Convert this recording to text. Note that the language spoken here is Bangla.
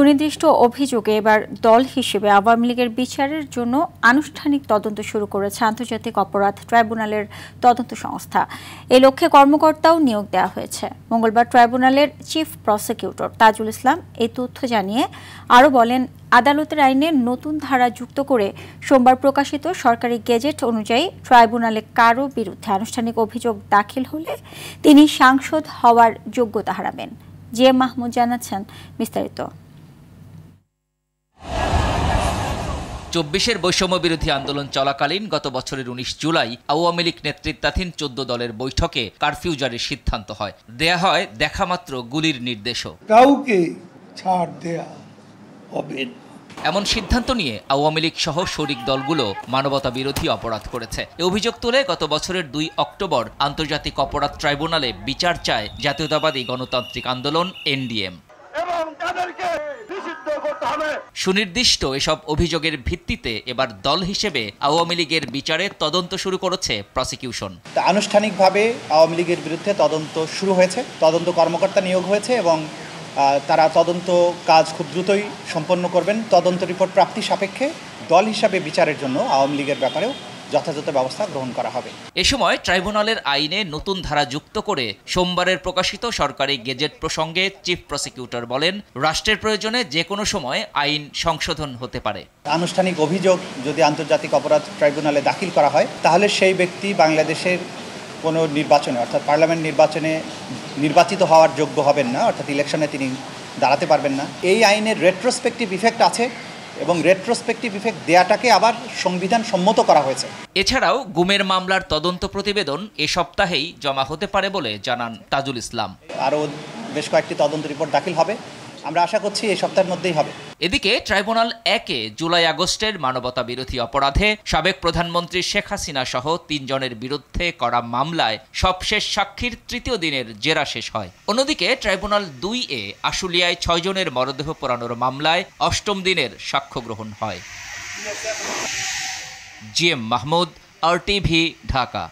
সুনির্দিষ্ট অভিযোগে এবার দল হিসেবে আওয়ামী লীগের বিচারের জন্য আনুষ্ঠানিক তদন্ত শুরু করেছে আন্তর্জাতিক অপরাধ ট্রাইব্যুনালের তদন্ত সংস্থা। এই লক্ষ্যে কর্মকর্তাও নিয়োগ দেওয়া হয়েছে। মঙ্গলবার ট্রাইব্যুনালের চিফ প্রসিকিউটর তাজুল ইসলাম এই তথ্য জানিয়ে আরও বলেন, আদালতের আইনে নতুন ধারা যুক্ত করে সোমবার প্রকাশিত সরকারি গেজেট অনুযায়ী ট্রাইব্যুনালে কারও বিরুদ্ধে আনুষ্ঠানিক অভিযোগ দাখিল হলে তিনি সাংসদ হওয়ার যোগ্যতা হারাবেন। জি এম মাহমুদ জানাচ্ছেন বিস্তারিত। ২৪-এর বৈষম্য বিরোধী আন্দোলন চলাকালীন গত বছরের ১৯ জুলাই আওয়ামী লীগ নেতৃত্বাধীন ১৪ দলের বৈঠকে কারফিউ জারির সিদ্ধান্ত হয়। দেয়া হয় দেখামাত্র গুলির নির্দেশও। কাউকে ছাড় দেয়া হবে না। এমন সিদ্ধান্ত নিয়ে আওয়ামী লীগ সহ শরিক দলগুলো মানবতা বিরোধী অপরাধ করেছে। এই অভিযোগ তুলে গত বছরের ২ অক্টোবর আন্তর্জাতিক অপরাধ ট্রাইব্যুনালে বিচার চায় জাতীয়তাবাদী গণতান্ত্রিক আন্দোলন এনডিএম। সুনির্দিষ্ট এসব অভিযোগের ভিত্তিতে এবার দল হিসেবে আওয়ামী লীগের বিচারে তদন্ত শুরু করেছে প্রসিকিউশন। আনুষ্ঠানিকভাবে আওয়ামী লীগের বিরুদ্ধে তদন্ত শুরু হয়েছে, তদন্ত কর্মকর্তা নিয়োগ হয়েছে এবং তারা তদন্ত কাজ খুব দ্রুতই সম্পন্ন করবেন। তদন্ত রিপোর্ট প্রাপ্তি সাপেক্ষে দল হিসাবে বিচারের জন্য আওয়ামী লীগের ব্যাপারেও যথাযথ ব্যবস্থা গ্রহণ করা হবে। এ সময় ট্রাইব্যুনালের আইনে নতুন ধারা যুক্ত করে সোমবারের প্রকাশিত সরকারি গেজেট প্রসঙ্গে চিফ প্রসিকিউটর বলেন, রাষ্ট্রের প্রয়োজনে যে কোনো সময় আইন সংশোধন হতে পারে। আনুষ্ঠানিক অভিযোগ যদি আন্তর্জাতিক অপরাধ ট্রাইব্যুনালে দাখিল করা হয়, তাহলে সেই ব্যক্তি বাংলাদেশের কোনো নির্বাচনে অর্থাৎ পার্লামেন্ট নির্বাচনে নির্বাচিত হওয়ার যোগ্য হবেন না, অর্থাৎ ইলেকশনে তিনি দাঁড়াতে পারবেন না। এই আইনের রেট্রোস্পেক্টিভ ইফেক্ট আছে এবং রেট্রোস্পেক্টিভ ইফেক্ট দেয়াটাকে আবার সংবিধান সম্মত করা হয়েছে। এছাড়াও গুমের মামলার তদন্ত প্রতিবেদন এ সপ্তাহেই জমা হতে পারে বলে জানান তাজুল ইসলাম। আরও বেশ কয়েকটি তদন্ত রিপোর্ট দাখিল হবে, আমরা আশা করছি এই সপ্তাহের মধ্যেই হবে। এদিকে ট্রাইব্যুনাল ১-এ জুলাই আগস্টের মানবতা বিরোধী অপরাধে সাবেক প্রধানমন্ত্রী শেখ হাসিনা সহ ৩ জনের বিরুদ্ধে করা মামলায় সবশেষ সাক্ষীর ৩য় দিনের জেরা শেষ হয়। অন্যদিকে ট্রাইব্যুনাল ২-এ আশুলিয়ায় ৬ জনের মরদেহ পোড়ানোর মামলায় ৮ম দিনের সাক্ষ্য গ্রহণ হয়। G M Mahmud, RTV, Dhaka.